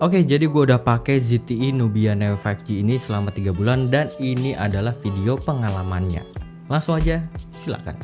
Oke, jadi gue udah pakai ZTE Nubia Neo 5G ini selama 3 bulan dan ini adalah video pengalamannya. Langsung aja, silakan.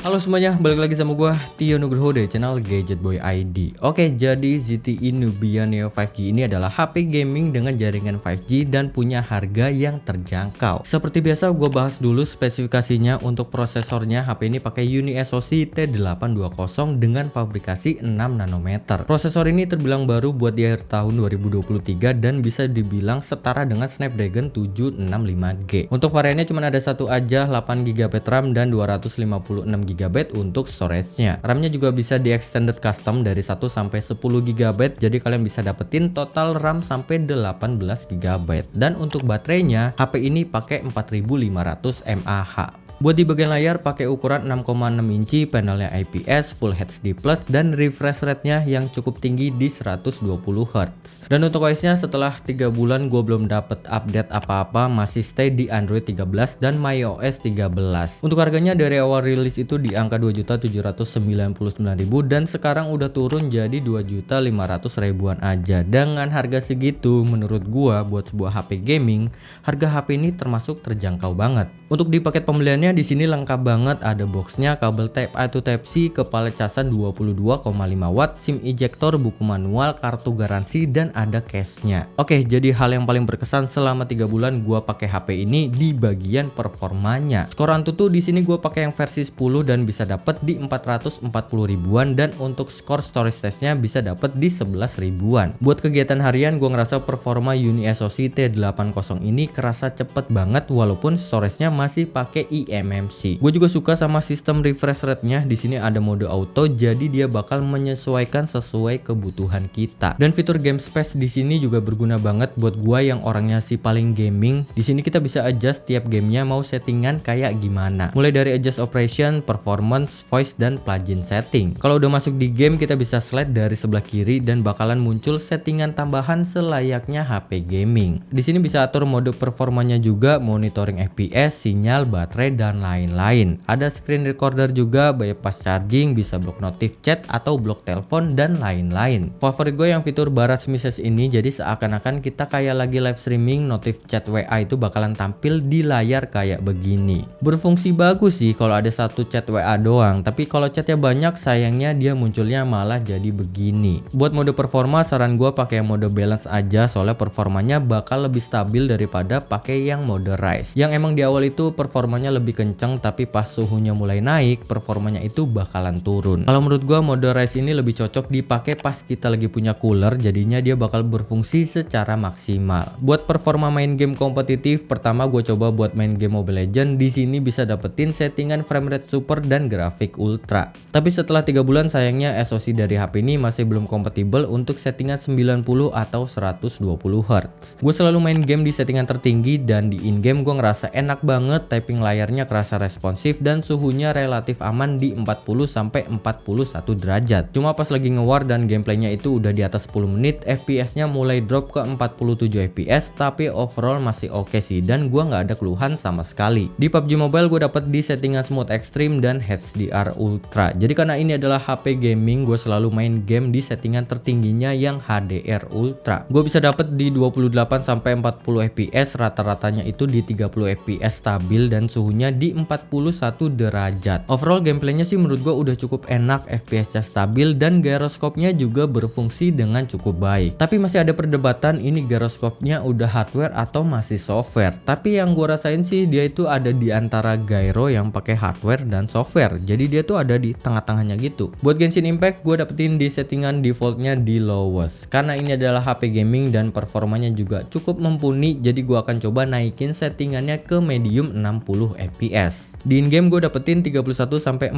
Halo semuanya, balik lagi sama gue Tio Nugroho dari channel Gadget Boy ID. Oke, jadi ZTE Nubia Neo 5G ini adalah HP gaming dengan jaringan 5G dan punya harga yang terjangkau. Seperti biasa gue bahas dulu spesifikasinya. Untuk prosesornya, HP ini pakai UniSoC T820 dengan fabrikasi 6 nanometer. Prosesor ini terbilang baru buat di akhir tahun 2023 dan bisa dibilang setara dengan Snapdragon 765G. Untuk variannya cuma ada satu aja, 8GB RAM dan 256GB untuk storage-nya. RAM-nya juga bisa di extended custom dari 1 sampai 10GB, jadi kalian bisa dapetin total RAM sampai 18GB. Dan untuk baterainya, HP ini pakai 4500 mAh. Buat di bagian layar pakai ukuran 6,6 inci, panelnya IPS, Full HD+, dan refresh rate-nya yang cukup tinggi di 120Hz. Dan untuk OS-nya setelah 3 bulan gue belum dapet update apa-apa, masih stay di Android 13 dan MyOS 13. Untuk harganya dari awal rilis itu di angka 2.799.000 dan sekarang udah turun jadi 2.500.000-an aja. Dengan harga segitu menurut gua buat sebuah HP gaming, harga HP ini termasuk terjangkau banget. Untuk di paket pembeliannya di sini lengkap banget, ada boxnya, kabel Type A to Type C, kepala casan 22,5 watt, SIM ejector, buku manual, kartu garansi, dan ada case-nya. Oke, jadi hal yang paling berkesan selama 3 bulan gua pakai HP ini di bagian performanya. Skor Antutu di sini gua pakai yang versi 10 dan bisa dapet di 440 ribuan, dan untuk skor storage testnya bisa dapet di 11 ribuan. Buat kegiatan harian gua ngerasa performa UniSoC T80 ini kerasa cepet banget walaupun storage-nya masih pakai eMMC. Gue juga suka sama sistem refresh rate-nya. Di sini ada mode auto, jadi dia bakal menyesuaikan sesuai kebutuhan kita. Dan fitur game space di sini juga berguna banget buat gue yang orangnya si paling gaming. Di sini kita bisa adjust tiap gamenya mau settingan kayak gimana. Mulai dari adjust operation, performance, voice, dan plugin setting. Kalau udah masuk di game, kita bisa slide dari sebelah kiri dan bakalan muncul settingan tambahan selayaknya HP gaming. Di sini bisa atur mode performanya juga, monitoring FPS, sinyal, baterai, dan lain-lain. Ada screen recorder juga, bypass charging, bisa blok notif chat atau blok telepon, dan lain-lain. Favorit gue yang fitur Barrage message ini, jadi seakan-akan kita kayak lagi live streaming, notif chat WA itu bakalan tampil di layar kayak begini. Berfungsi bagus sih kalau ada satu chat WA doang, tapi kalau chatnya banyak sayangnya dia munculnya malah jadi begini. Buat mode performa saran gue pakai yang mode balance aja, soalnya performanya bakal lebih stabil daripada pakai yang mode rise. Yang emang di awal itu performanya lebih kenceng, tapi pas suhunya mulai naik performanya itu bakalan turun. Kalau menurut gua mode rise ini lebih cocok dipakai pas kita lagi punya cooler, jadinya dia bakal berfungsi secara maksimal. Buat performa main game kompetitif, pertama gua coba buat main game Mobile Legends. Di sini bisa dapetin settingan frame rate super dan grafik ultra. Tapi setelah 3 bulan sayangnya SoC dari HP ini masih belum kompatibel untuk settingan 90 atau 120Hz. Gue selalu main game di settingan tertinggi dan di in-game gue ngerasa enak banget, typing layarnya kerasa responsif dan suhunya relatif aman di 40-41 derajat. Cuma pas lagi nge-war dan gameplaynya itu udah di atas 10 menit, FPS-nya mulai drop ke 47 FPS, tapi overall masih oke sih dan gue nggak ada keluhan sama sekali. Di PUBG Mobile gue dapet di settingan smooth extreme dan HDR ultra. Jadi karena ini adalah HP gaming, gue selalu main game di settingan tertingginya yang HDR ultra. Gue bisa dapet di 28-40 FPS, rata-ratanya itu di 30 FPS stabil dan suhunya di 41 derajat. Overall gameplaynya sih menurut gua udah cukup enak, FPS-nya stabil dan gyroskopnya juga berfungsi dengan cukup baik. Tapi masih ada perdebatan ini gyroskopnya udah hardware atau masih software. Tapi yang gua rasain sih dia itu ada di antara gyro yang pakai hardware dan software. Jadi dia tuh ada di tengah-tengahnya gitu. Buat Genshin Impact gua dapetin di settingan defaultnya di lowest. Karena ini adalah HP gaming dan performanya juga cukup mumpuni, jadi gua akan coba naikin settingannya ke medium 60 fps. Di in-game gue dapetin 31-45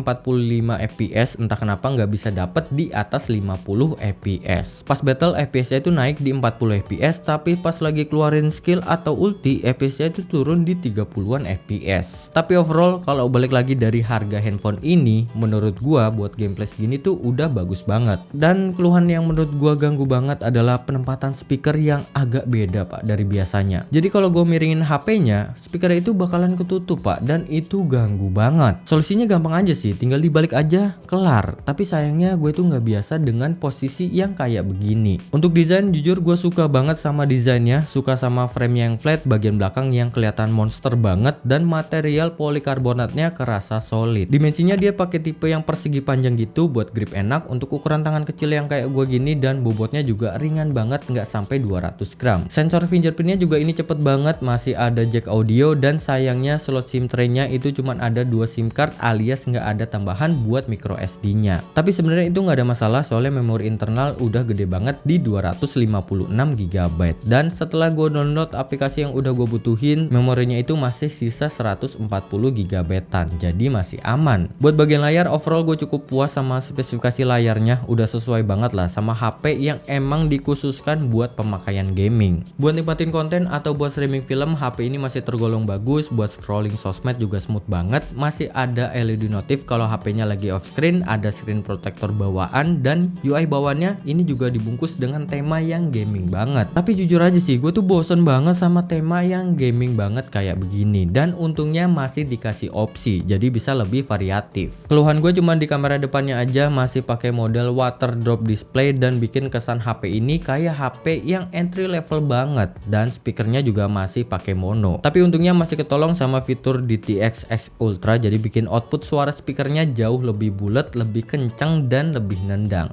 fps, entah kenapa nggak bisa dapet di atas 50 fps. Pas battle FPS-nya itu naik di 40 fps, tapi pas lagi keluarin skill atau ulti FPS-nya itu turun di 30-an fps. Tapi overall kalau balik lagi dari harga handphone ini, menurut gua buat gameplay segini tuh udah bagus banget. Dan keluhan yang menurut gua ganggu banget adalah penempatan speaker yang agak beda pak dari biasanya. Jadi kalau gue miringin HP-nya, speaker itu bakalan ketutup pak, dan dan itu ganggu banget. Solusinya gampang aja sih, tinggal dibalik aja, kelar. Tapi sayangnya gue tuh nggak biasa dengan posisi yang kayak begini. Untuk desain jujur gue suka banget sama desainnya, suka sama frame yang flat, bagian belakang yang kelihatan monster banget, dan material polikarbonatnya kerasa solid. Dimensinya dia pakai tipe yang persegi panjang gitu buat grip enak untuk ukuran tangan kecil yang kayak gue gini, dan bobotnya juga ringan banget, nggak sampai 200 gram. Sensor fingerprintnya juga ini cepet banget, masih ada jack audio, dan sayangnya slot SIM tray-nya itu cuman ada 2 SIM card alias nggak ada tambahan buat micro SD-nya. Tapi sebenarnya itu nggak ada masalah soalnya memori internal udah gede banget di 256 GB. Dan setelah gue download aplikasi yang udah gue butuhin, memorinya itu masih sisa 140 GB-an, jadi masih aman. Buat bagian layar overall gue cukup puas sama spesifikasi layarnya, udah sesuai banget lah sama HP yang emang dikhususkan buat pemakaian gaming. Buat nikmatin konten atau buat streaming film, HP ini masih tergolong bagus. Buat scrolling sosmed juga smooth banget, masih ada LED notif kalau HP-nya lagi off screen, ada screen protector bawaan, dan UI bawaannya ini juga dibungkus dengan tema yang gaming banget. Tapi jujur aja sih, gue tuh bosen banget sama tema yang gaming banget kayak begini, dan untungnya masih dikasih opsi jadi bisa lebih variatif. Keluhan gue cuma di kamera depannya aja, masih pakai model water drop display dan bikin kesan HP ini kayak HP yang entry level banget, dan speakernya juga masih pakai mono. Tapi untungnya masih ketolong sama fitur DTX X Ultra, jadi bikin output suara speakernya jauh lebih bulat, lebih kencang, dan lebih nendang.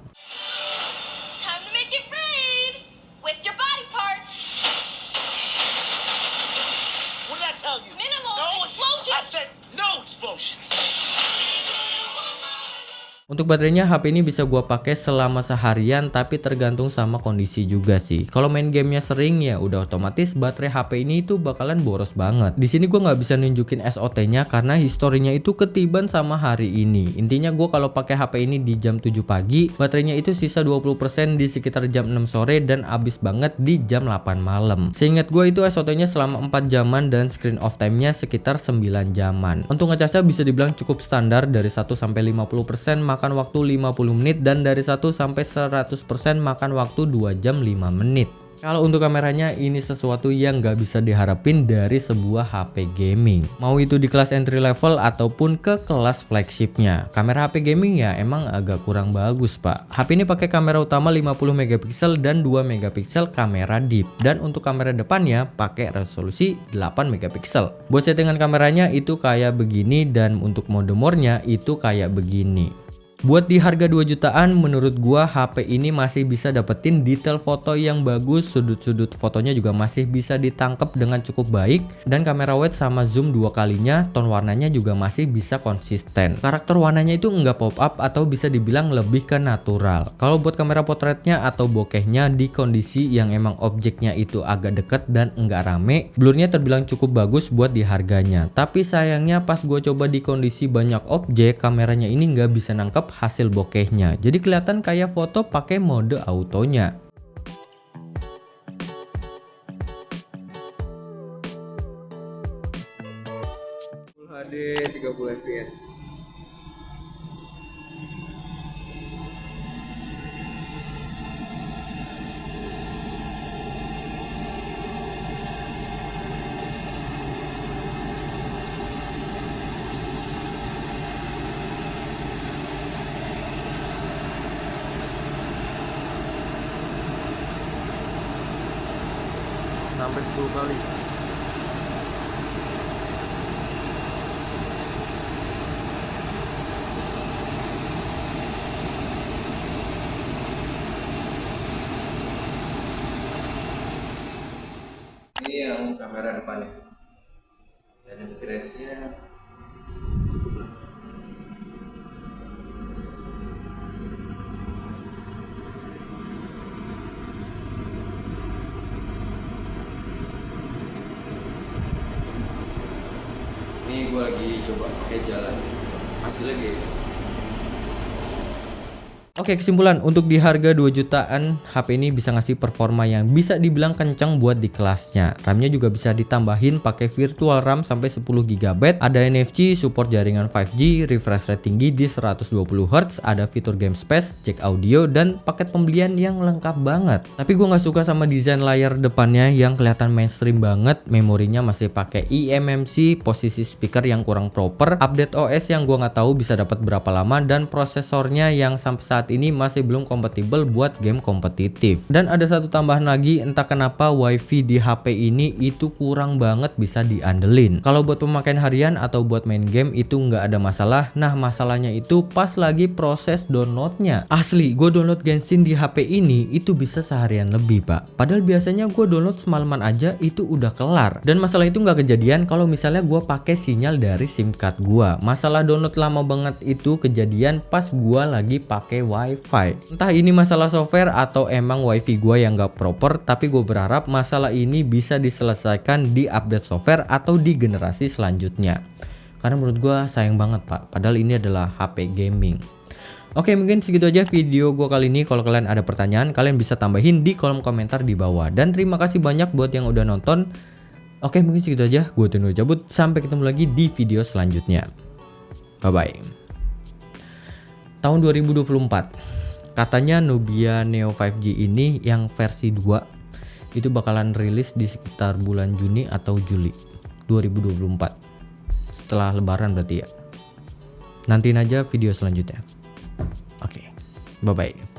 Time to make it rain with your body parts. What did I tell you? Minimal No explosions. I said no explosions. Untuk baterainya HP ini bisa gua pakai selama seharian, tapi tergantung sama kondisi juga sih. Kalau main gamenya sering ya udah otomatis baterai HP ini itu bakalan boros banget. Di sini gua nggak bisa nunjukin SOT-nya karena historinya itu ketiban sama hari ini. Intinya gua kalau pakai HP ini di jam 7 pagi, baterainya itu sisa 20% di sekitar jam 6 sore dan habis banget di jam 8 malam. Seingat gua itu SOT-nya selama 4 jaman dan screen off time-nya sekitar 9 jaman. Untuk ngecasnya bisa dibilang cukup standar, dari 1 sampai 50% makan waktu 50 menit, dan dari 1 sampai 100% makan waktu 2 jam 5 menit. Kalau untuk kameranya ini sesuatu yang nggak bisa diharapin dari sebuah HP gaming, mau itu di kelas entry level ataupun ke kelas flagshipnya. Kamera HP gaming ya emang agak kurang bagus pak. HP ini pakai kamera utama 50 megapiksel dan 2 megapiksel kamera deep, dan untuk kamera depannya pakai resolusi 8 megapiksel. Buat settingan kameranya itu kayak begini, dan untuk mode more-nya itu kayak begini. Buat di harga 2 jutaan, menurut gua HP ini masih bisa dapetin detail foto yang bagus, sudut-sudut fotonya juga masih bisa ditangkap dengan cukup baik, dan kamera wide sama zoom 2 kalinya, tone warnanya juga masih bisa konsisten. Karakter warnanya itu enggak pop up atau bisa dibilang lebih ke natural. Kalau buat kamera potretnya atau bokehnya di kondisi yang emang objeknya itu agak deket dan enggak rame, blurnya terbilang cukup bagus buat di harganya. Tapi sayangnya pas gua coba di kondisi banyak objek, kameranya ini nggak bisa nangkep hasil bokehnya, jadi kelihatan kayak foto pakai mode autonya. Full HD 30 fps. Sampai 10 kali. Ini yang kamera depannya, dan untuk range-nya ini gue lagi coba pakai jalan, hasilnya gitu. Oke, kesimpulan untuk di harga 2 jutaan HP ini bisa ngasih performa yang bisa dibilang kencang buat di kelasnya. RAM-nya juga bisa ditambahin pakai virtual RAM sampai 10 GB, ada NFC, support jaringan 5G, refresh rate tinggi di 120 Hz, ada fitur game space, jack audio, dan paket pembelian yang lengkap banget. Tapi gue nggak suka sama desain layar depannya yang kelihatan mainstream banget, memorinya masih pakai eMMC, posisi speaker yang kurang proper, update OS yang gue nggak tahu bisa dapat berapa lama, dan prosesornya yang sampai saat ini masih belum kompatibel buat game kompetitif. Dan ada satu tambahan lagi, entah kenapa WiFi di HP ini itu kurang banget bisa diandelin. Kalau buat pemakaian harian atau buat main game itu nggak ada masalah. Nah, masalahnya itu pas lagi proses downloadnya. Asli, gue download Genshin di HP ini itu bisa seharian lebih, Pak. Padahal biasanya gue download semalaman aja itu udah kelar. Dan masalah itu nggak kejadian kalau misalnya gue pakai sinyal dari SIM card gue. Masalah download lama banget itu kejadian pas gue lagi pakai WiFi. Entah ini masalah software atau emang WiFi gue yang gak proper, tapi gue berharap masalah ini bisa diselesaikan di update software atau di generasi selanjutnya. Karena menurut gue sayang banget, Pak, padahal ini adalah HP gaming. Oke, mungkin segitu aja video gue kali ini. Kalau kalian ada pertanyaan, kalian bisa tambahin di kolom komentar di bawah. Dan terima kasih banyak buat yang udah nonton. Oke, mungkin segitu aja. Gue Tino cabut. Sampai ketemu lagi di video selanjutnya. Bye-bye. Tahun 2024. Katanya Nubia Neo 5G ini yang versi 2 itu bakalan rilis di sekitar bulan Juni atau Juli 2024. Setelah lebaran berarti ya. Nantiin aja video selanjutnya. Oke. Bye-bye.